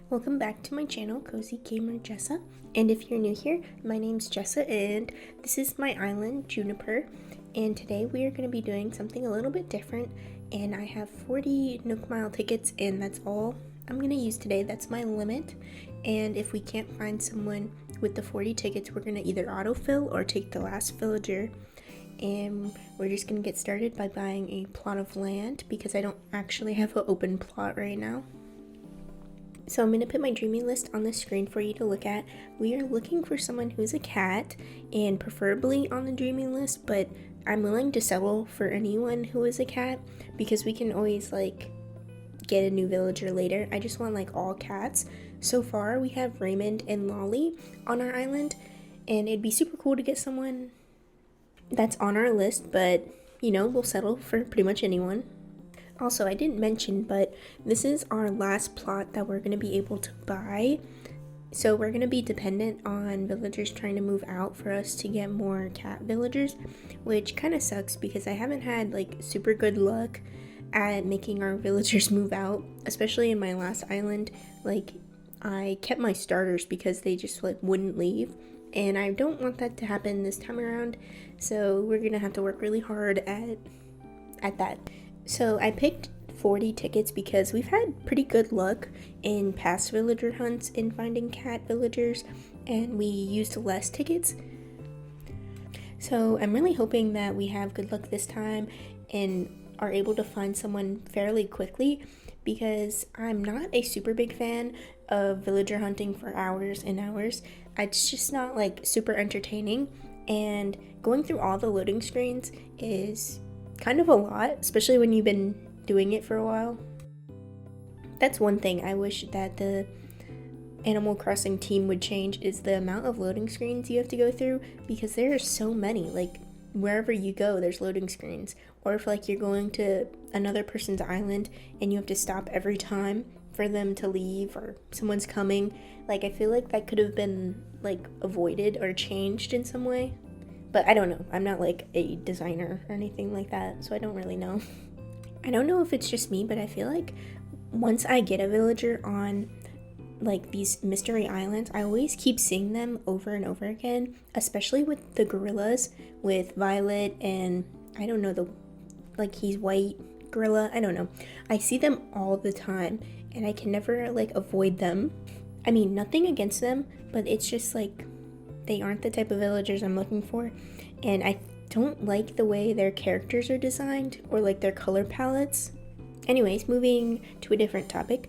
Welcome back to my channel, Cozy Gamer Jessa. And if you're new here, my name's Jessa and this is my island, Juniper. And today we are going to be doing something a little bit different. And I have 40 Nook Mile tickets and that's all I'm going to use today. That's my limit. And if we can't find someone with the 40 tickets, we're going to either autofill or take the last villager. And we're just going to get started by buying a plot of land because I don't actually have an open plot right now. So I'm going to put my dreamy list on the screen for you to look at. We are looking for someone who's a cat and preferably on the dreamy list, but I'm willing to settle for anyone who is a cat because we can always get a new villager later. I just want all cats. So far we have Raymond and Lolly on our island and it'd be super cool to get someone that's on our list, but we'll settle for pretty much anyone. Also, I didn't mention, but this is our last plot that we're going to be able to buy. So we're going to be dependent on villagers trying to move out for us to get more cat villagers, which kind of sucks because I haven't had super good luck at making our villagers move out, especially in my last island. I kept my starters because they just wouldn't leave, and I don't want that to happen this time around. So we're going to have to work really hard at that. So I picked 40 tickets because we've had pretty good luck in past villager hunts in finding cat villagers, and we used less tickets. So I'm really hoping that we have good luck this time and are able to find someone fairly quickly because I'm not a super big fan of villager hunting for hours and hours. It's just not super entertaining, and going through all the loading screens is kind of a lot, especially when you've been doing it for a while. That's one thing I wish that the Animal Crossing team would change is the amount of loading screens you have to go through, because there are so many. Wherever you go, there's loading screens. Or if you're going to another person's island and you have to stop every time for them to leave or someone's coming, I feel that could have been avoided or changed in some way. But I don't know. I'm not a designer or anything like that, so I don't really know. I don't know if it's just me, but I feel once I get a villager on these mystery islands, I always keep seeing them over and over again, especially with the gorillas, with Violet and I don't know, he's white gorilla. I don't know. I see them all the time and I can never avoid them. I mean, nothing against them, but it's just they aren't the type of villagers I'm looking for, and I don't like the way their characters are designed or their color palettes. Anyways, moving to a different topic,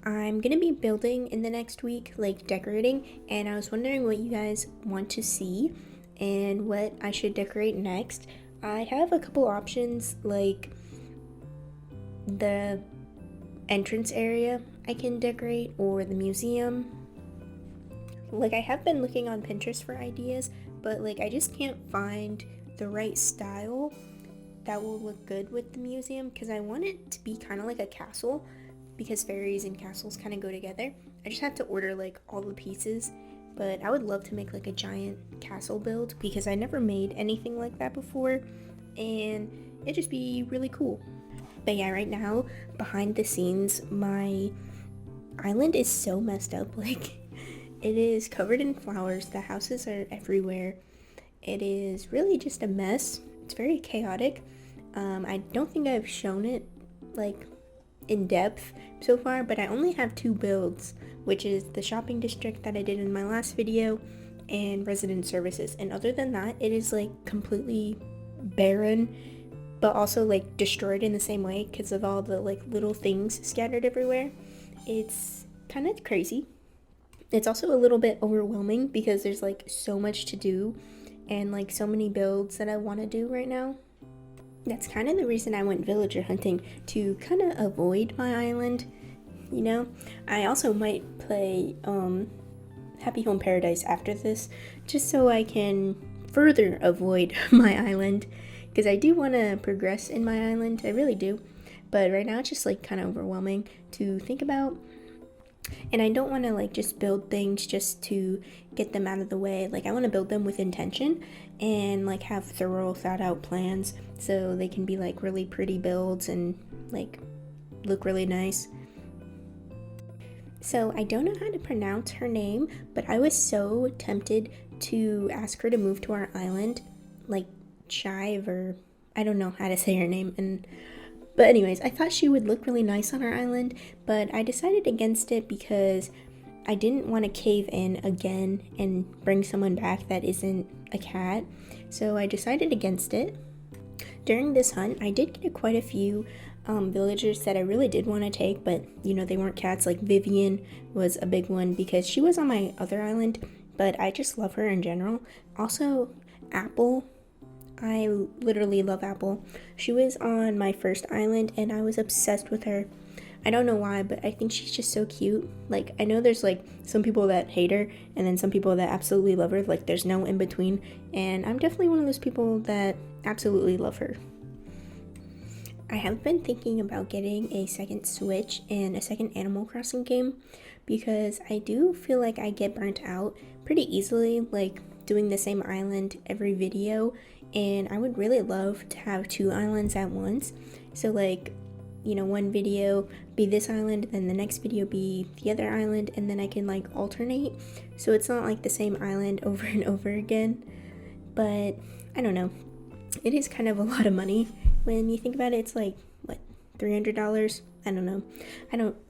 I'm gonna be building in the next week, decorating, and I was wondering what you guys want to see and what I should decorate next. I have a couple options, the entrance area I can decorate or the museum. I have been looking on Pinterest for ideas, but I just can't find the right style that will look good with the museum, because I want it to be kind of like a castle, because fairies and castles kind of go together. I just have to order all the pieces, but I would love to make a giant castle build because I never made anything like that before, and it'd just be really cool. But yeah, right now, behind the scenes, my island is so messed up. It is covered in flowers. The houses are everywhere. It is really just a mess. It's very chaotic. I don't think I've shown it in depth so far, but I only have 2 builds, which is the shopping district that I did in my last video and resident services. And other than that, it is completely barren, but also destroyed in the same way because of all the little things scattered everywhere. It's kind of crazy. It's also a little bit overwhelming because there's so much to do and so many builds that I want to do right now. That's kind of the reason I went villager hunting, to kind of avoid my island. I also might play Happy Home Paradise after this, just so I can further avoid my island, because I do want to progress in my island. I really do, but right now it's just kind of overwhelming to think about. And I don't want to just build things just to get them out of the way. I want to build them with intention and have thorough thought out plans so they can be really pretty builds and look really nice. So I don't know how to pronounce her name, but I was so tempted to ask her to move to our island, like Chive, or I don't know how to say her name. But anyways, I thought she would look really nice on our island, but I decided against it because I didn't want to cave in again and bring someone back that isn't a cat. So I decided against it. During this hunt, I did get quite a few villagers that I really did want to take, but they weren't cats. Like Vivian was a big one because she was on my other island, but I just love her in general. Also, Apple. I literally love Apple. She was on my first island and I was obsessed with her. I don't know why, but I think she's just so cute. Like, I know there's like some people that hate her and then some people that absolutely love her. Like, there's no in between. And I'm definitely one of those people that absolutely love her. I have been thinking about getting a second Switch and a second Animal Crossing game because I do feel like I get burnt out pretty easily, like doing the same island every video. And I would really love to have 2 islands at once. So like, one video be this island, then the next video be the other island, and then I can like alternate. So it's not like the same island over and over again. But I don't know. It is kind of a lot of money. When you think about it, it's like, what, $300? I don't know.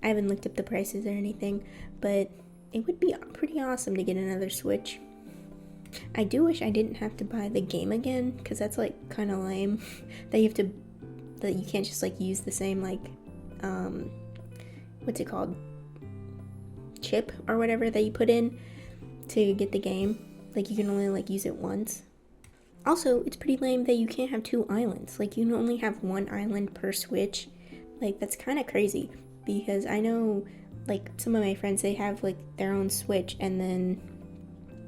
I haven't looked up the prices or anything, but it would be pretty awesome to get another Switch. I do wish I didn't have to buy the game again, because that's like kind of lame that you can't just like use the same like what's it called, chip or whatever that you put in to get the game. Like you can only like use it once. Also, it's pretty lame that you can't have 2 islands. Like you can only have 1 island per Switch. Like that's kind of crazy because I know like some of my friends, they have like their own Switch and then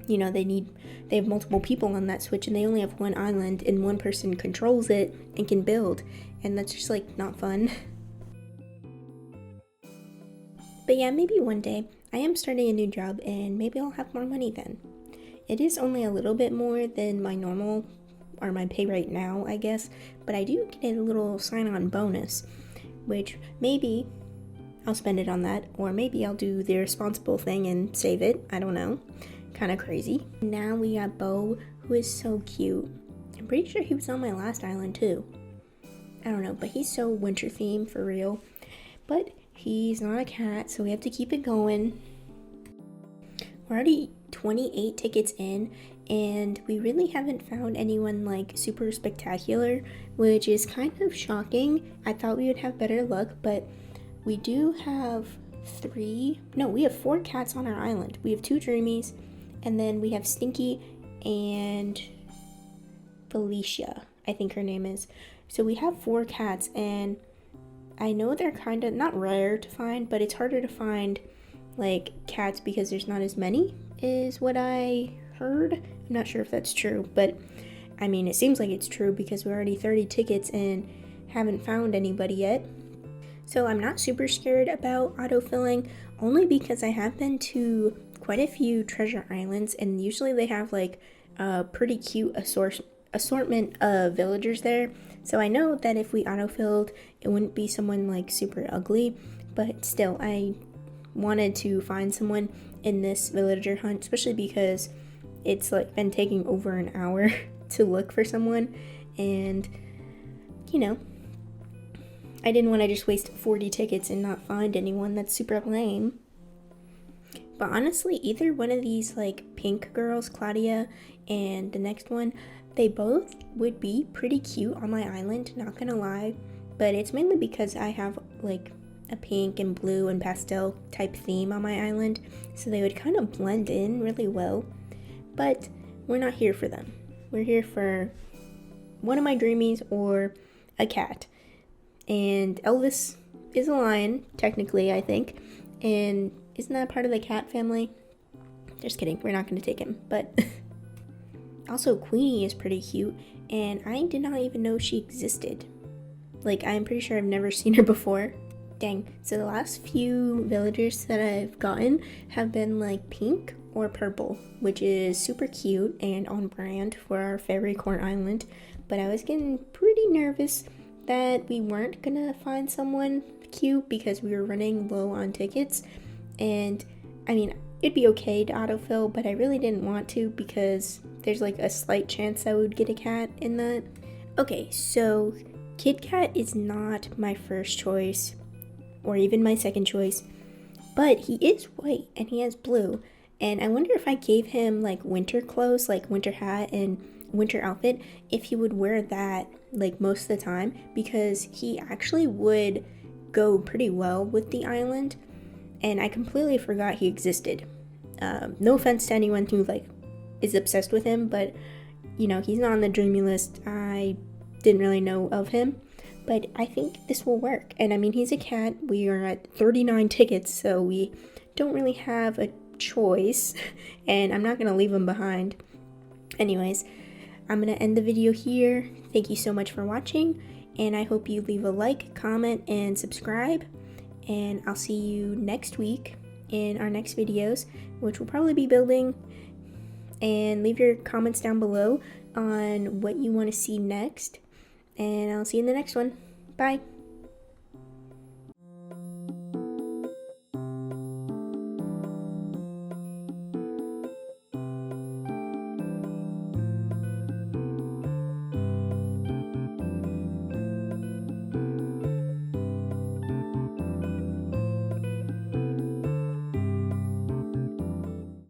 they have multiple people on that Switch and they only have 1 island and one person controls it and can build, and that's just like not fun. But yeah, maybe one day. I am starting a new job and maybe I'll have more money then. It is only a little bit more than my normal or my pay right now, I guess, but I do get a little sign-on bonus, which maybe I'll spend it on that, or maybe I'll do the responsible thing and save it. I don't know. Kind of crazy. Now we got Bo, who is so cute. I'm pretty sure he was on my last island too. I don't know, but he's so winter themed for real. But he's not a cat, so we have to keep it going. We're already 28 tickets in, and we really haven't found anyone like super spectacular, which is kind of shocking. I thought we would have better luck, but we do have 4 cats on our island. We have 2 Dreamies, and then we have Stinky and Felicia, I think her name is. So we have 4 cats, and I know they're kind of not rare to find, but it's harder to find like cats because there's not as many, is what I heard. I'm not sure if that's true, but I mean, it seems like it's true because we're already 30 tickets and haven't found anybody yet. So I'm not super scared about autofilling, only because I have been to quite a few treasure islands, and usually they have like a pretty cute assortment of villagers there. So I know that if we autofilled, it wouldn't be someone like super ugly, but still, I wanted to find someone in this villager hunt, especially because it's like been taking over an hour to look for someone, and I didn't want to just waste 40 tickets and not find anyone. That's super lame. But honestly, either one of these like pink girls, Claudia, and the next one, they both would be pretty cute on my island, not gonna lie. But it's mainly because I have like a pink and blue and pastel type theme on my island, so they would kind of blend in really well. But we're not here for them. We're here for one of my Dreamies or a cat. And Elvis is a lion, technically, I think. And isn't that part of the cat family? Just kidding, we're not going to take him. But also, Queenie is pretty cute, and I did not even know she existed. Like, I'm pretty sure I've never seen her before. Dang. So the last few villagers that I've gotten have been like pink or purple, which is super cute and on brand for our Fairy Corn Island. But I was getting pretty nervous that we weren't gonna find someone cute because we were running low on tickets. And I mean, it'd be okay to autofill, but I really didn't want to because there's like a slight chance I would get a cat in that. Okay, so Kit Kat is not my first choice or even my second choice, but he is white and he has blue. And I wonder if I gave him like winter clothes, like winter hat and winter outfit, if he would wear that like most of the time, because he actually would go pretty well with the island. And I completely forgot he existed. No offense to anyone who like is obsessed with him, but you know, he's not on the dreamy list. I didn't really know of him, but I think this will work. And I mean, he's a cat. We are at 39 tickets, so we don't really have a choice, and I'm not gonna leave him behind. Anyways, I'm gonna end the video here. Thank you so much for watching, and I hope you leave a like, comment, and subscribe. And I'll see you next week in our next videos, which will probably be building. And leave your comments down below on what you want to see next. And I'll see you in the next one. Bye.